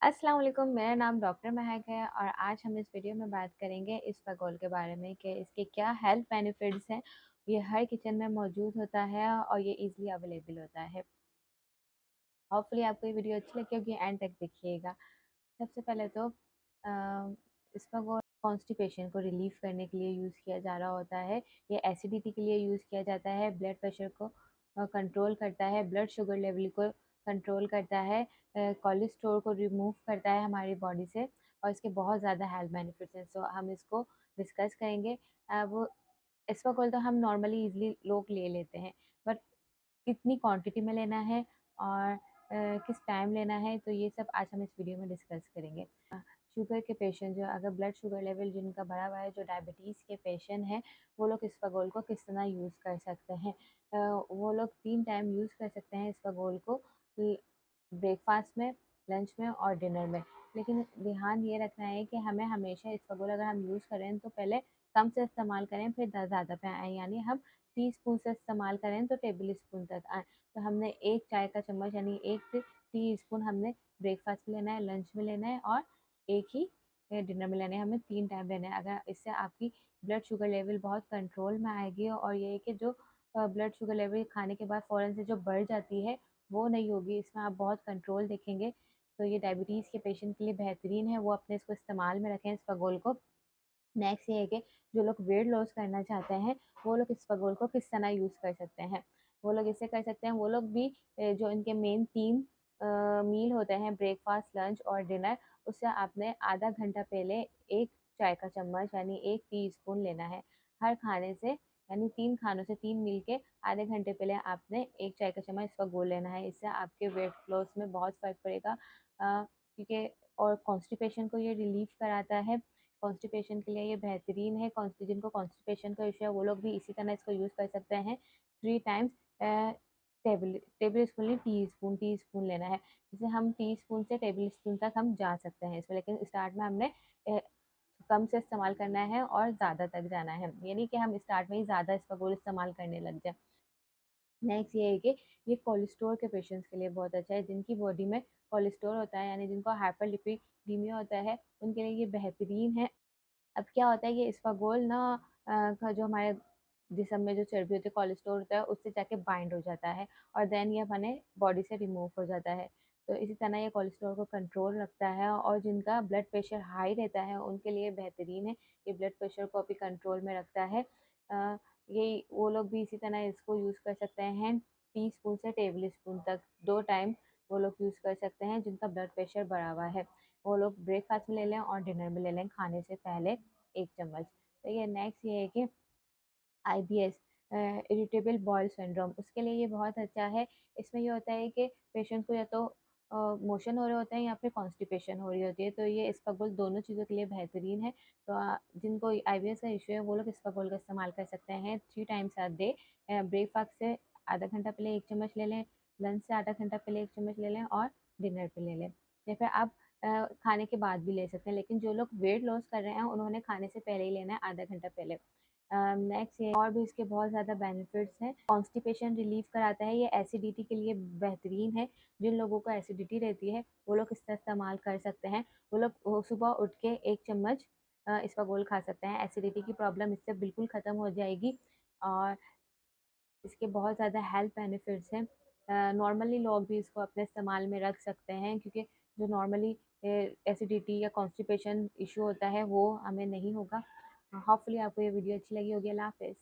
अस्सलाम वालेकुम, मेरा नाम डॉक्टर महक है और आज हम इस वीडियो में बात करेंगे इसबगोल के बारे में कि इसके क्या हेल्थ बेनिफिट्स हैं। ये हर किचन में मौजूद होता है और ये इजीली अवेलेबल होता है। होपफुली आपको ये वीडियो अच्छी लगी होगी, एंड तक देखिएगा। सबसे पहले तो इसबगोल कॉन्स्टिपेशन को रिलीव करने के लिए यूज़ किया जा रहा होता है। ये एसिडिटी के लिए यूज़ किया जाता है, ब्लड प्रेशर को कंट्रोल करता है, ब्लड शुगर लेवल को कंट्रोल करता है, कोलेस्ट्रॉल को रिमूव करता है हमारी बॉडी से, और इसके बहुत ज़्यादा हेल्थ बेनिफिट्स हैं। सो हम इसको डिस्कस करेंगे। अब इसबगोल तो हम नॉर्मली इजीली लोग ले लेते हैं, बट कितनी क्वांटिटी में लेना है और किस टाइम लेना है, तो ये सब आज हम इस वीडियो में डिस्कस करेंगे। शुगर के पेशेंट जो अगर ब्लड शुगर लेवल जिनका बढ़ा हुआ है, जो डायबिटीज़ के पेशेंट हैं, वो लोग इसबगोल को किस तरह यूज़ कर सकते हैं। वो लोग 3 टाइम यूज़ कर सकते हैं इसबगोल को, ब्रेकफास्ट में, लंच में और डिनर में। लेकिन ध्यान ये रखना है कि हमें हमेशा इसबगोल अगर हम यूज़ करें तो पहले कम से इस्तेमाल करें, फिर ज़्यादा पे आएँ, यानी हम टीस्पून से इस्तेमाल करें तो टेबल स्पून तक आए। तो हमने 1 चाय का चम्मच यानी 1 टीस्पून हमने ब्रेकफास्ट में लेना है, लंच में लेना है और एक ही डिनर में लेना है। हमें 3 टाइम लेना है। अगर इससे आपकी ब्लड शुगर लेवल बहुत कंट्रोल में आएगी, और ये है कि जो ब्लड शुगर लेवल खाने के बाद फ़ौरन से जो बढ़ जाती है, वो नहीं होगी। इसमें आप बहुत कंट्रोल देखेंगे। तो ये डायबिटीज़ के पेशेंट के लिए बेहतरीन है, वो अपने इसको इस्तेमाल में रखें इसबगोल को। नेक्स्ट ये है कि जो लोग वेट लॉस करना चाहते हैं, वो लोग इसबगोल को किस तरह यूज़ कर सकते हैं। वो लोग इसे कर सकते हैं, वो लोग भी जो इनके मेन 3 मील होते हैं, ब्रेकफास्ट, लंच और डिनर, उससे आपने आधा घंटा पहले 1 चाय का चम्मच यानी 1 टीस्पून लेना है। हर खाने से, यानी 3 खानों से 3 मील के आधे घंटे पहले आपने 1 चाय का चम्मच इसबगोल लेना है। इससे आपके वेट लॉस में बहुत फ़र्क पड़ेगा, क्योंकि और कॉन्स्टिपेशन को ये रिलीव कराता है। कॉन्स्टिपेशन के लिए ये बेहतरीन है। जिनको कॉन्स्टिपेशन का इशू है, वो लोग भी इसी तरह इसको यूज़ कर सकते हैं। 3 टाइम्स टेबल टेबल स्पून नहीं, टीस्पून लेना है। जैसे हम टीस्पून से टेबल स्पून तक हम जा सकते हैं इसमें, लेकिन स्टार्ट में हमने कम से इस्तेमाल करना है और ज़्यादा तक जाना है। ये नहीं कि हम स्टार्ट में ही ज़्यादा इसबगोल इस्तेमाल करने लग जाएँ। नेक्स्ट ये है कि ये कोलेस्ट्रॉल के पेशेंट्स के लिए बहुत अच्छा है, जिनकी बॉडी में कोलेस्ट्रॉल होता है, यानी जिनको हाइपरलिपिडीमिया होता है, उनके लिए ये बेहतरीन है। अब क्या होता है, ये इसबगोल ना जो हमारे जिस्म में जो चर्बी होती है, कोलेस्ट्रॉल होता है, उससे जाके बाइंड हो जाता है और देन ये हमारे बॉडी से रिमूव हो जाता है। तो इसी तरह ये कोलेस्ट्रॉल को कंट्रोल रखता है, और जिनका ब्लड प्रेशर हाई रहता है उनके लिए बेहतरीन है। ये ब्लड प्रेशर को भी कंट्रोल में रखता है। ये वो लोग भी इसी तरह इसको यूज़ कर सकते हैं, टीस्पून से टेबल स्पून तक 2 टाइम वो लोग यूज़ कर सकते हैं, जिनका ब्लड प्रेशर बढ़ा हुआ है। वो लोग ब्रेकफास्ट में ले लें और डिनर में ले लें खाने से पहले 1 चम्मच। तो ये नेक्स्ट ये है कि आईबीएस, इरिटेबल बॉयल सिंड्रोम, उसके लिए ये बहुत अच्छा है। इसमें ये होता है कि पेशेंट को या तो मोशन हो रहे होते हैं या फिर कॉन्स्टिपेशन हो रही होती है, तो ये इसबगोल दोनों चीज़ों के लिए बेहतरीन है। तो जिनको आईबीएस का इश्यू है, वो लोग इसबगोल का इस्तेमाल कर सकते हैं 3 टाइम्स अ डे। ब्रेकफास्ट से आधा घंटा पहले 1 चम्मच ले लें, लंच से आधा घंटा पहले 1 चम्मच ले लें और डिनर पे ले लें। या फिर आप खाने के बाद भी ले सकते हैं, लेकिन जो लोग वेट लॉस कर रहे हैं, उन्होंने खाने से पहले ही लेना है, आधा घंटा पहले। नेक्स्ट ये और भी इसके बहुत ज़्यादा बेनिफिट्स हैं। कॉन्स्टिपेशन रिलीव कराता है, ये एसिडिटी के लिए बेहतरीन है। जिन लोगों को एसिडिटी रहती है, वो लोग इसका इस्तेमाल कर सकते हैं। वो लोग सुबह उठ के 1 चम्मच इसबगोल खा सकते हैं। एसिडिटी की प्रॉब्लम इससे बिल्कुल ख़त्म हो जाएगी, और इसके बहुत ज़्यादा हेल्थ बेनिफिट्स हैं। नॉर्मली लोग भी इसको अपने इस्तेमाल में रख सकते हैं, क्योंकि जो नॉर्मली एसिडिटी या कॉन्स्टिपेशन इशू होता है, वो हमें नहीं होगा। होपफुली आपको ये वीडियो अच्छी लगी होगी। अल्लाह हाफ़िज़।